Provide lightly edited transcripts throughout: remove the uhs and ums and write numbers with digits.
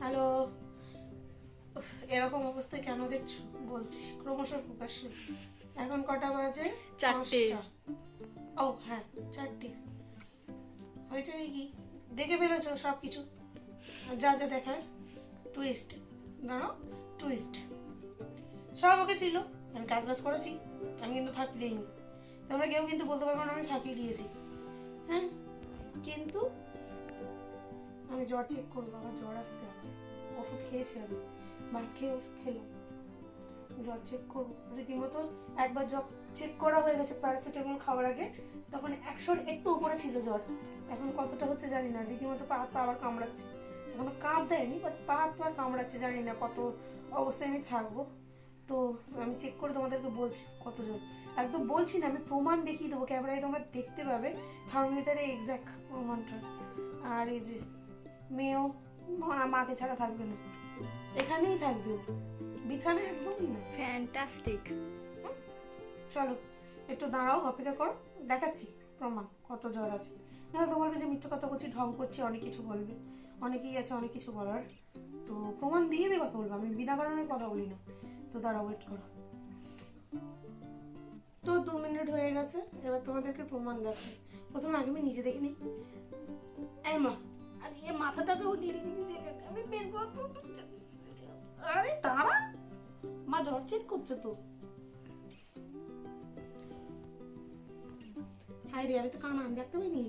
Hello. এরকম অবস্থায় কেন দেখছো বলছি, ক্রমশ প্রকাশ্যে। এখন কটা বাজে? 4টে। ও হ্যাঁ, 4টে হয়েছে নাকি? দেখে ফেলেছো সব কিছু, যা যা দেখার। টুইস্ট, দাঁড়াও, টুইস্ট সব ওকে ছিল। আমি কাজ বাজ করেছি, আমি কিন্তু ফাঁকি দিইনি। তোমরা কেউ কিন্তু বলতে পারবো না আমি ফাঁকি দিয়েছি। হ্যাঁ, কিন্তু আমি জ্বর চেক করবো, আমার জ্বর আসছে। ওষুধ খেয়েছি, আমি ভাত খেয়ে ওষুধ খেলাম, জ্বর চেক করবো রীতিমতো। একবার জ্বর চেক করা হয়ে গেছে প্যারাসিটামল খাওয়ার আগে, তখন 100-র একটু উপরে ছিল জ্বর। এখন কতটা হচ্ছে জানি না, রীতিমতো পা হাত পা আবার কামড়াচ্ছে। এখনো কাঁপ দেয়নি, বাট পা হাত পা কামড়াচ্ছে, জানি না কত অবস্থায় আমি থাকবো। তো আমি চেক করে তোমাদেরকে বলছি কত জ্বর। একদম বলছি না, আমি প্রমাণ দেখিয়ে দেবো, ক্যামেরায় তোমরা দেখতে পাবে থার্মোমিটারে এক্স্যাক্ট প্রমাণটা। আর এই যে মেয়েও মাকে ছাড়া থাকবে না, এখানেই থাকবে, বিছানায় একদমই না। ফ্যান্টাস্টিক। চলো একটু দাঁড়াও, অপেক্ষা করো, দেখাচ্ছি প্রমাণ কত জ্বর আছে। নাহলে তো বলবে যে মিথ্যে কথা বলছি, ঢং করছি, অনেক কিছু বলবে, অনেকেই আছে অনেক কিছু বলার। তো প্রমাণ দিয়ে কথা বলবো, আমি বিনা কারণে কথা বলি না। তো দাঁড়াও, ওয়েট করো। তো 2 মিনিট হয়ে গেছে, এবার তোমাদেরকে প্রমাণ দেখাই। প্রথমে আগে আমি নিজে দেখে নিই। এই মা, আর এ মাথাটাকেও নিয়ে রেখেছি, আমি বের করতে। আরে দাঁড়া, মা জ্বর চেক করছে তো। হাই রে, আমি তো কানা, আমি দেখতে পাইনি।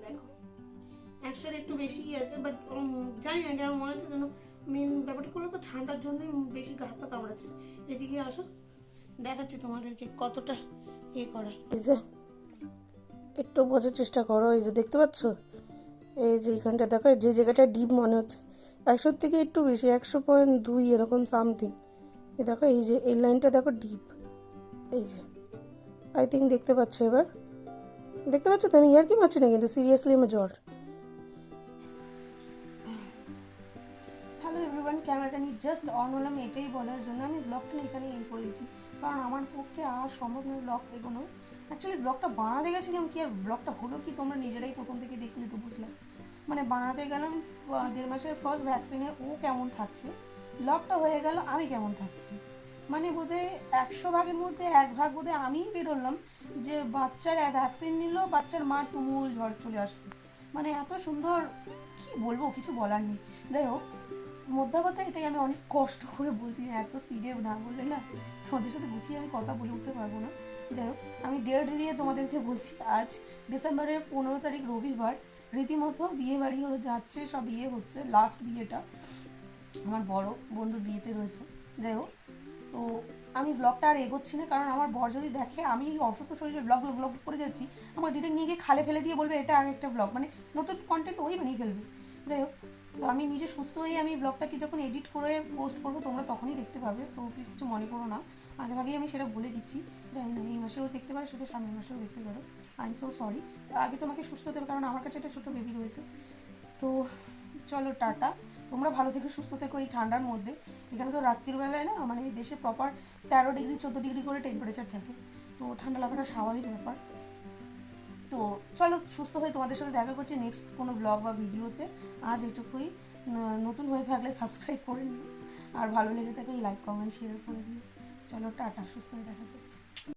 দেখো 100-র একটু বেশিই আছে, বাট জানি না কেন মনে হচ্ছে যেন মেন ব্যাপারটা করলে তো ঠান্ডার জন্যই বেশি গা হাত পা কামড়াচ্ছে। এদিকে আসো, দেখাচ্ছি তোমাদেরকে কতটা করা। এই যে একটু বোঝার চেষ্টা করো, এই যে দেখতে পাচ্ছ, এই যে এখানটা দেখো, যে জায়গাটা ডিপ মনে হচ্ছে 100-র থেকে একটু বেশি, 100.2 এরকম সামথিং। এই দেখো, এই যে এই লাইনটা দেখো ডিপ, এই যে আই থিঙ্ক দেখতে পাচ্ছ। এবার দেখতে পাচ্ছ তো, আমি ইয়ার কি পাচ্ছি না, কিন্তু সিরিয়াসলি আমার জ্বর। হ্যালো এভরিওয়ান, ক্যামেরাটা নিয়ে জাস্ট অন হলাম এটাই বলার জন্য আমি ব্লগটা এখানে এন্ড করে দিচ্ছি, কারণ আমার পক্ষে আর সম্ভব নয় ব্লগ এগোনো। অ্যাকচুয়ালি ব্লগটা বানাতে গেছিলাম কি, আর ব্লগটা হলো কি তোমরা নিজেরাই প্রথম থেকে দেখলে তো বুঝলাম। মানে বানাতে গেলাম 1.5 মাসের ফার্স্ট ভ্যাকসিনে ও কেমন থাকছে, ব্লগটা হয়ে গেল আমি কেমন থাকছি। মানে বোধহয় 100 ভাগের মধ্যে 1 ভাগ বোধহয় আমিই বেরোলাম, যে বাচ্চার ভ্যাকসিন নিল, বাচ্চার মার তুমুল ঝড় চলে আসলো। মানে এত সুন্দর, কি বলবো, কিছু বলার নেই। যাই হোক, মোদ্দা কথা এটাই, আমি অনেক কষ্ট করে বলছি, এত স্পিডে না বললে না তোমাদের সাথে গুছিয়ে আমি কথা বলে উঠতে পারবো না। যাই হোক, আমি ডেট দিয়ে তোমাদেরকে বলছি, আজ ডিসেম্বরের 15 তারিখ রবিবার। রীতিমতো বিয়ে বাড়ি হয়ে যাচ্ছে, সব বিয়ে হচ্ছে, লাস্ট বিয়েটা আমার বড় বন্ধুর বিয়েতে রয়েছে। যাই হোক, তো আমি ব্লগটা আর এগোচ্ছি না, কারণ আমার বর যদি দেখে আমি অসুস্থ শরীরে ব্লগ ব্লগ করে যাচ্ছি, আমার ডিরেক্ট নিয়ে গিয়ে খালে ফেলে দিয়ে বলবে এটা আরেকটা ব্লগ, মানে নতুন কন্টেন্ট ওই বানিয়ে ফেলবে। যাই হোক, তো আমি নিজে সুস্থ হয়ে আমি ব্লগটাকে যখন এডিট করে পোস্ট করবো তোমরা তখনই দেখতে পাবে, তো প্লিজ কিছু মনে করো না। আগেভাগেই আমি সেটা বলে দিচ্ছি, জানি না এই মাসেও দেখতে পারো, সেটা সামনের মাসেও দেখতে পারো। আই এম সো সরি, আগে তোমাকে সুস্থ হতে হবে, কারণ আমার কাছে একটা ছোটো বেবি রয়েছে। তো চলো টাটা, তোমরা ভালো থেকো, সুস্থ থেকো এই ঠান্ডার মধ্যে। এখানে তো রাত্রির বেলায় না, মানে দেশে প্রপার 13 ডিগ্রি 14 ডিগ্রি করে টেম্পারেচার থাকে, তো ঠান্ডা লাগাটা স্বাভাবিক ব্যাপার। তো চলো, সুস্থ হয়ে তোমাদের সাথে দেখা করছি নেক্সট কোনো ব্লগ বা ভিডিওতে। আজ এটুকুই। নতুন হয়ে থাকলে সাবস্ক্রাইব করে নিও, আর ভালো লেগে থাকলে লাইক কমেন্ট শেয়ার করে দিও। চলো টাটা, সুস্থ হয়ে দেখা করছি।